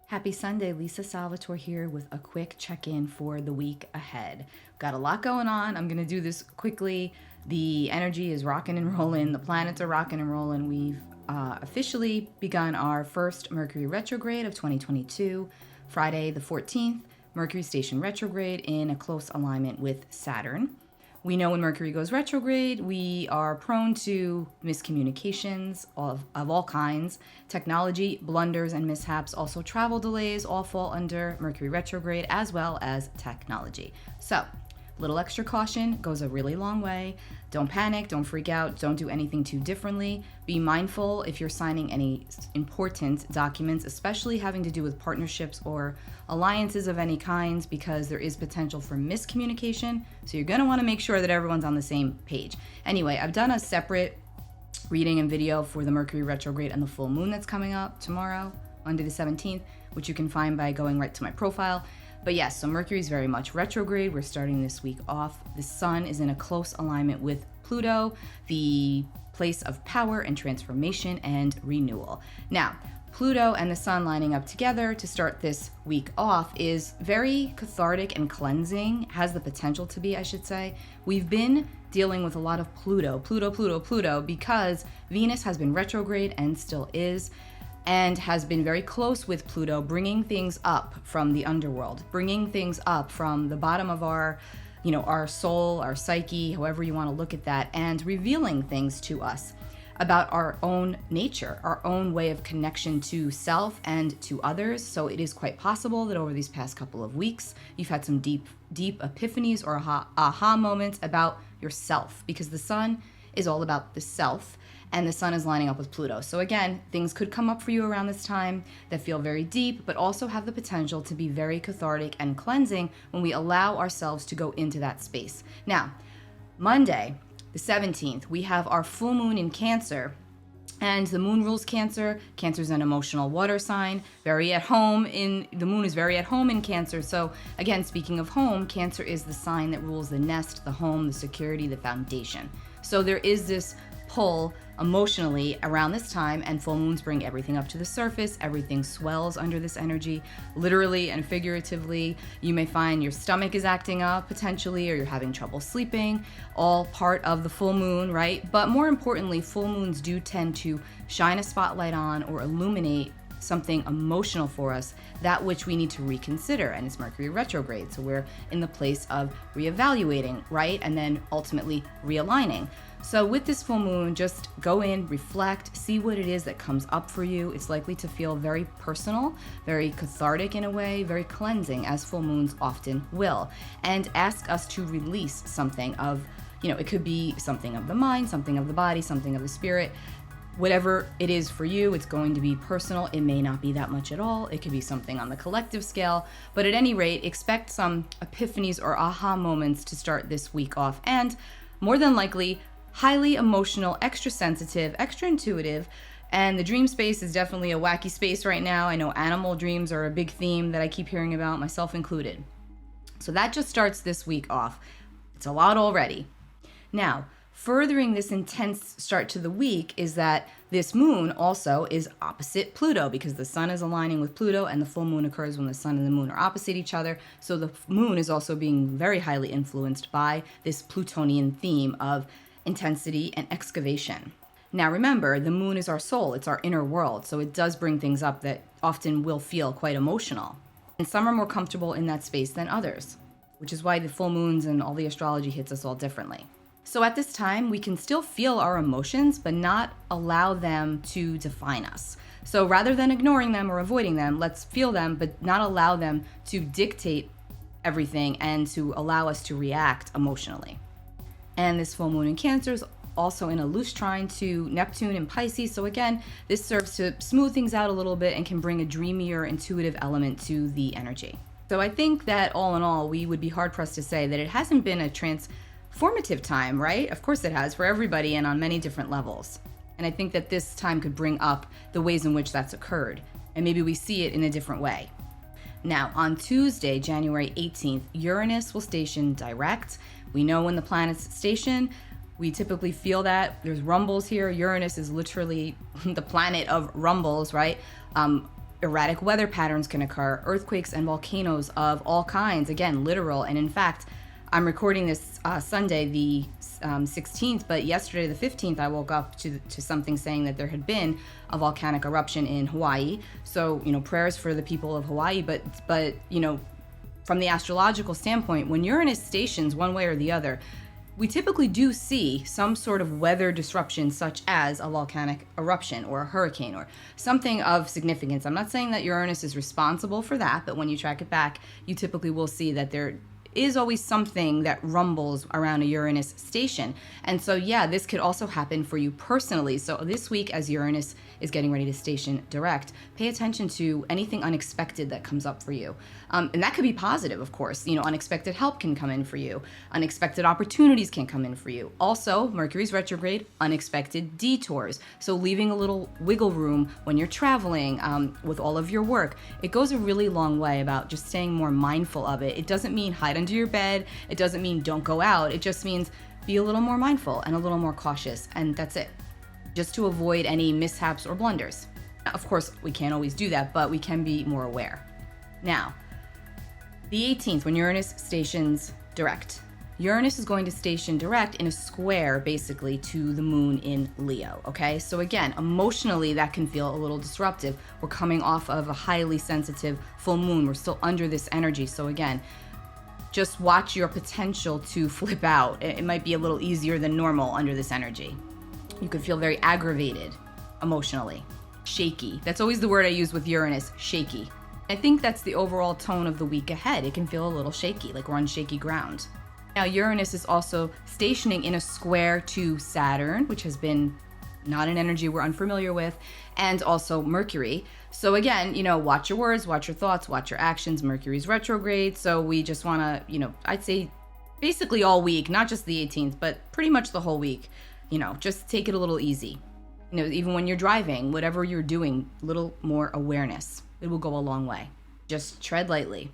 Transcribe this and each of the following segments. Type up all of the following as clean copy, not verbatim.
Happy Sunday, Lisa Salvatore here with a quick check-in for the week ahead. Got a lot going on. I'm going to do this quickly. The energy is rocking and rolling. The planets are rocking and rolling. We've officially begun our first Mercury Retrograde of 2022, Friday the 14th, Mercury station retrograde in a close alignment with Saturn. We know when Mercury goes retrograde, we are prone to miscommunications of all kinds. Technology, blunders, and mishaps, also travel delays, all fall under Mercury retrograde, as well as technology. So, little extra caution goes a really long way. Don't panic, don't freak out, don't do anything too differently. Be mindful if you're signing any important documents, especially having to do with partnerships or alliances of any kinds, because there is potential for miscommunication. So you're going to want to make sure that everyone's on the same page. Anyway, I've done a separate reading and video for the Mercury retrograde and the full moon that's coming up tomorrow, Monday the 17th, which you can find by going right to my profile. But yes, so Mercury is very much retrograde. We're starting this week off. The sun is in a close alignment with Pluto, the place of power and transformation and renewal. Now, Pluto and the sun lining up together to start this week off is very cathartic and cleansing, has the potential to be, I should say. We've been dealing with a lot of Pluto, because Venus has been retrograde and still is, and has been very close with Pluto, bringing things up from the underworld, bringing things up from the bottom of our soul, our psyche, however you want to look at that, and revealing things to us about our own nature, our own way of connection to self and to others. So it is quite possible that over these past couple of weeks, you've had some deep epiphanies or aha moments about yourself, because the sun is all about the self, and the sun is lining up with Pluto. So again, things could come up for you around this time that feel very deep, but also have the potential to be very cathartic and cleansing when we allow ourselves to go into that space. Now, Monday, the 17th, we have our full moon in Cancer, and the moon rules Cancer. Cancer is an emotional water sign, the moon is very at home in Cancer. So again, speaking of home, Cancer is the sign that rules the nest, the home, the security, the foundation. So there is this pull emotionally around this time, and full moons bring everything up to the surface. Everything swells under this energy, literally and figuratively. You may find your stomach is acting up potentially, or you're having trouble sleeping, all part of the full moon, right? But more importantly, full moons do tend to shine a spotlight on or illuminate something emotional for us, that which we need to reconsider, and it's Mercury retrograde. So we're in the place of reevaluating, right? And then ultimately realigning. So with this full moon, just go in, reflect, see what it is that comes up for you. It's likely to feel very personal, very cathartic in a way, very cleansing, as full moons often will, and ask us to release something of, it could be something of the mind, something of the body, something of the spirit. Whatever it is for you, it's going to be personal. It may not be that much at all. It could be something on the collective scale. But at any rate, expect some epiphanies or aha moments to start this week off. And more than likely, highly emotional, extra sensitive, extra intuitive. And the dream space is definitely a wacky space right now. I know animal dreams are a big theme that I keep hearing about, myself included. So that just starts this week off. It's a lot already. Now, furthering this intense start to the week is that this moon also is opposite Pluto, because the sun is aligning with Pluto, and the full moon occurs when the sun and the moon are opposite each other. So the moon is also being very highly influenced by this Plutonian theme of intensity and excavation. Now remember, the moon is our soul, it's our inner world, so it does bring things up that often will feel quite emotional. And some are more comfortable in that space than others, which is why the full moons and all the astrology hits us all differently. So at this time, we can still feel our emotions, but not allow them to define us. So rather than ignoring them or avoiding them, let's feel them, but not allow them to dictate everything and to allow us to react emotionally. And this full moon in Cancer is also in a loose trine to Neptune in Pisces. So again, this serves to smooth things out a little bit and can bring a dreamier, intuitive element to the energy. So I think that all in all, we would be hard pressed to say that it hasn't been a transformative time, right? Of course it has, for everybody and on many different levels. And I think that this time could bring up the ways in which that's occurred, and maybe we see it in a different way. Now, on Tuesday, January 18th, Uranus will station direct. We know when the planets station, we typically feel that. There's rumbles here. Uranus is literally the planet of rumbles, right? erratic weather patterns can occur, earthquakes and volcanoes of all kinds, again, literal. And in fact, I'm recording this Sunday, the 16th, but yesterday, the 15th, I woke up to something saying that there had been a volcanic eruption in Hawaii. So, prayers for the people of Hawaii, but from the astrological standpoint, when Uranus stations one way or the other, we typically do see some sort of weather disruption, such as a volcanic eruption or a hurricane or something of significance. I'm not saying that Uranus is responsible for that, but when you track it back, you typically will see that there is always something that rumbles around a Uranus station. And so, yeah, this could also happen for you personally. So this week, as Uranus is getting ready to station direct, pay attention to anything unexpected that comes up for you. And that could be positive, of course. Unexpected help can come in for you. Unexpected opportunities can come in for you. Also, Mercury's retrograde, unexpected detours. So leaving a little wiggle room when you're traveling with all of your work, it goes a really long way about just staying more mindful of it. It doesn't mean hide under your bed. It doesn't mean don't go out. It just means be a little more mindful and a little more cautious. And that's it. Just to avoid any mishaps or blunders. Now, of course, we can't always do that, but we can be more aware. Now, the 18th, when Uranus stations direct, Uranus is going to station direct in a square, basically, to the moon in Leo, okay? So again, emotionally, that can feel a little disruptive. We're coming off of a highly sensitive full moon. We're still under this energy. So again, just watch your potential to flip out. It might be a little easier than normal under this energy. You could feel very aggravated emotionally, shaky. That's always the word I use with Uranus, shaky. I think that's the overall tone of the week ahead. It can feel a little shaky, like we're on shaky ground. Now, Uranus is also stationing in a square to Saturn, which has been not an energy we're unfamiliar with, and also Mercury. So again, watch your words, watch your thoughts, watch your actions. Mercury's retrograde. So we just want to, I'd say basically all week, not just the 18th, but pretty much the whole week. Just take it a little easy. Even when you're driving, whatever you're doing, a little more awareness. It will go a long way. Just tread lightly.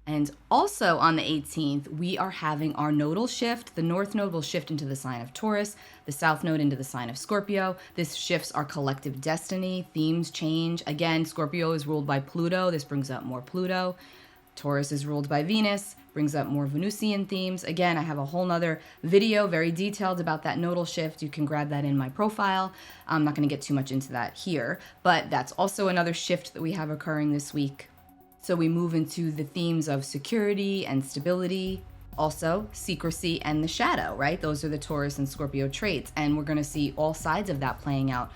And also on the 18th, we are having our nodal shift. The north node will shift into the sign of Taurus, the south node into the sign of Scorpio. This shifts our collective destiny. Themes change. Again, Scorpio is ruled by Pluto. This brings up more Pluto. Taurus is ruled by Venus, brings up more Venusian themes. Again, I have a whole nother video, very detailed about that nodal shift. You can grab that in my profile. I'm not going to get too much into that here, but that's also another shift that we have occurring this week. So we move into the themes of security and stability, also secrecy and the shadow, right? Those are the Taurus and Scorpio traits. And we're going to see all sides of that playing out,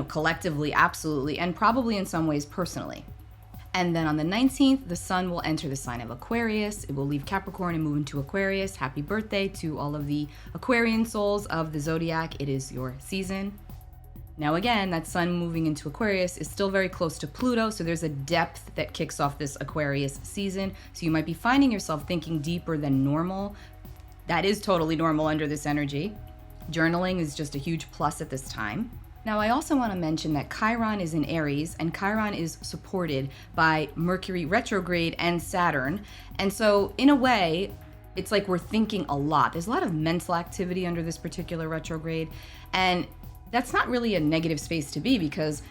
collectively, absolutely, and probably in some ways personally. And then on the 19th, the sun will enter the sign of Aquarius. It will leave Capricorn and move into Aquarius. Happy birthday to all of the Aquarian souls of the zodiac. It is your season. Now again, that sun moving into Aquarius is still very close to Pluto, so there's a depth that kicks off this Aquarius season. So you might be finding yourself thinking deeper than normal. That is totally normal under this energy. Journaling is just a huge plus at this time. Now, I also want to mention that Chiron is in Aries, and Chiron is supported by Mercury retrograde and Saturn. And so, in a way, it's like we're thinking a lot. There's a lot of mental activity under this particular retrograde, and that's not really a negative space to be, because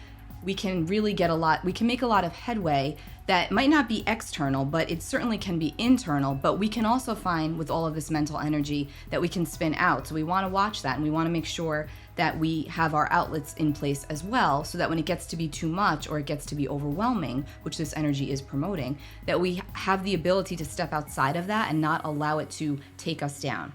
we can really make a lot of headway that might not be external, but it certainly can be internal. But we can also find, with all of this mental energy, that we can spin out. So we want to watch that, and we want to make sure that we have our outlets in place as well, so that when it gets to be too much or it gets to be overwhelming, which this energy is promoting, that we have the ability to step outside of that and not allow it to take us down.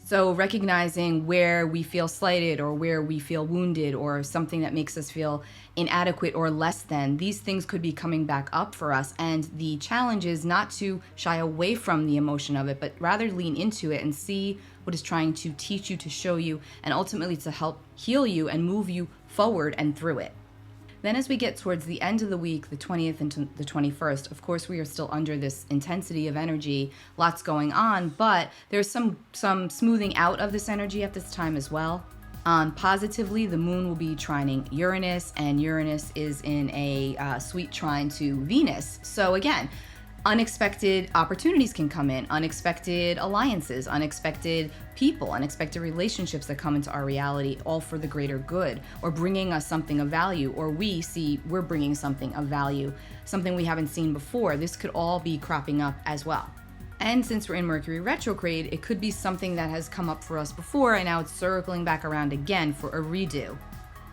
So recognizing where we feel slighted or where we feel wounded or something that makes us feel inadequate or less than, these things could be coming back up for us. And the challenge is not to shy away from the emotion of it, but rather lean into it and see what is trying to teach you, to show you, and ultimately to help heal you and move you forward and through it. Then as we get towards the end of the week, the 20th and the 21st, of course, we are still under this intensity of energy, lots going on, but there's some smoothing out of this energy at this time as well. Positively, the moon will be trining Uranus, and Uranus is in a sweet trine to Venus. So again, unexpected opportunities can come in, unexpected alliances, unexpected people, unexpected relationships that come into our reality, all for the greater good, or bringing us something of value, or we see we're bringing something of value, something we haven't seen before. This could all be cropping up as well. And since we're in Mercury retrograde, it could be something that has come up for us before, and now it's circling back around again for a redo.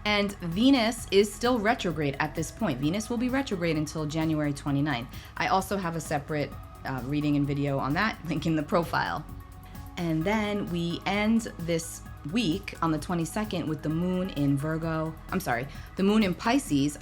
And Venus is still retrograde at this point. Venus will be retrograde until January 29th. I also have a separate reading and video on that, link in the profile. And then we end this week on the 22nd with the moon in Virgo. I'm sorry, the moon in Pisces.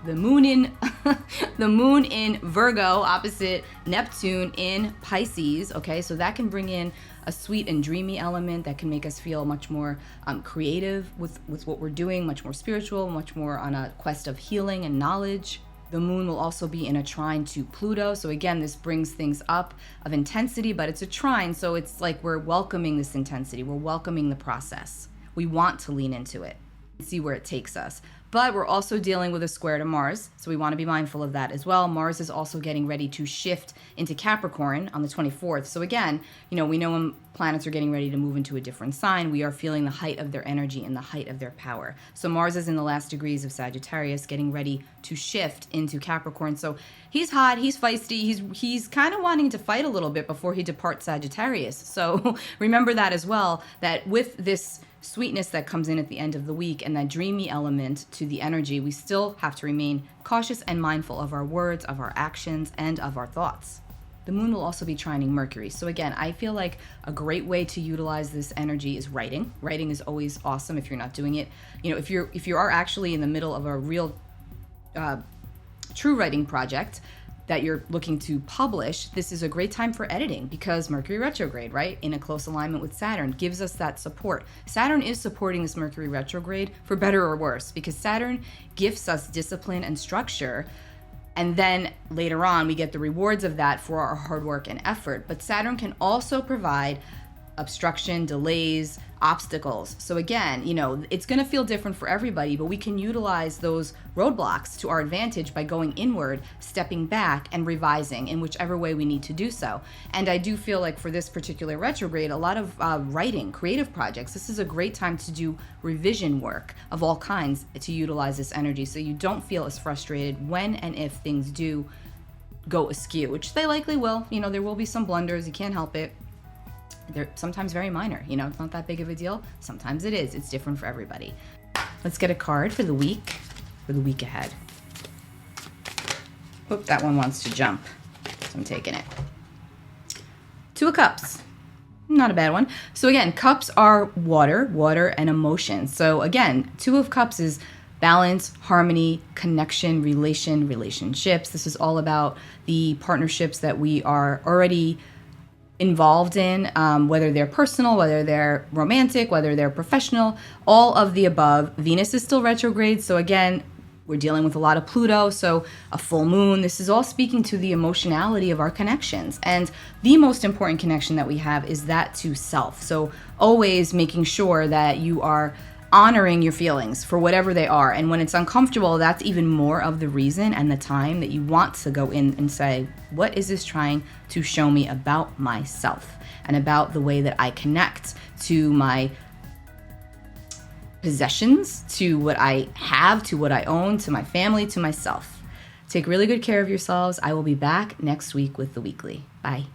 The moon in Virgo opposite Neptune in Pisces. Okay, so that can bring in a sweet and dreamy element that can make us feel much more creative with what we're doing, much more spiritual, much more on a quest of healing and knowledge. The moon will also be in a trine to Pluto. So again, this brings things up of intensity, but it's a trine. So it's like we're welcoming this intensity. We're welcoming the process. We want to lean into it and see where it takes us. But we're also dealing with a square to Mars, so we want to be mindful of that as well. Mars is also getting ready to shift into Capricorn on the 24th. So again, we know when planets are getting ready to move into a different sign, we are feeling the height of their energy and the height of their power. So Mars is in the last degrees of Sagittarius, getting ready to shift into Capricorn. So he's hot, he's feisty, he's kind of wanting to fight a little bit before he departs Sagittarius. So remember that as well, that with this sweetness that comes in at the end of the week and that dreamy element to the energy, we still have to remain cautious and mindful of our words, of our actions, and of our thoughts. The moon will also be trining Mercury. So again, I feel like a great way to utilize this energy is writing. Writing is always awesome if you're not doing it. If you are actually in the middle of a real true writing project that you're looking to publish, this is a great time for editing because Mercury retrograde, right, in a close alignment with Saturn, gives us that support. Saturn is supporting this Mercury retrograde for better or worse because Saturn gifts us discipline and structure, and then later on we get the rewards of that for our hard work and effort. But Saturn can also provide obstruction, delays, obstacles. So again, it's going to feel different for everybody, but we can utilize those roadblocks to our advantage by going inward, stepping back, and revising in whichever way we need to do so. And I do feel like for this particular retrograde, a lot of writing, creative projects, this is a great time to do revision work of all kinds to utilize this energy so you don't feel as frustrated when and if things do go askew, which they likely will. There will be some blunders, you can't help it. They're sometimes very minor, it's not that big of a deal. Sometimes it is. It's different for everybody. Let's get a card for the week ahead. Oop, that one wants to jump, so I'm taking it. Two of Cups. Not a bad one. So again, cups are water and emotion. So again, Two of Cups is balance, harmony, connection, relationships. This is all about the partnerships that we are already involved in, whether they're personal, whether they're romantic, whether they're professional, all of the above. Venus is still retrograde, so again, we're dealing with a lot of Pluto, so a full moon. This is all speaking to the emotionality of our connections. And the most important connection that we have is that to self. So always making sure that you are honoring your feelings for whatever they are. And when it's uncomfortable, that's even more of the reason and the time that you want to go in and say, what is this trying to show me about myself and about the way that I connect to my possessions, to what I have, to what I own, to my family, to myself. Take really good care of yourselves. I will be back next week with the weekly. Bye.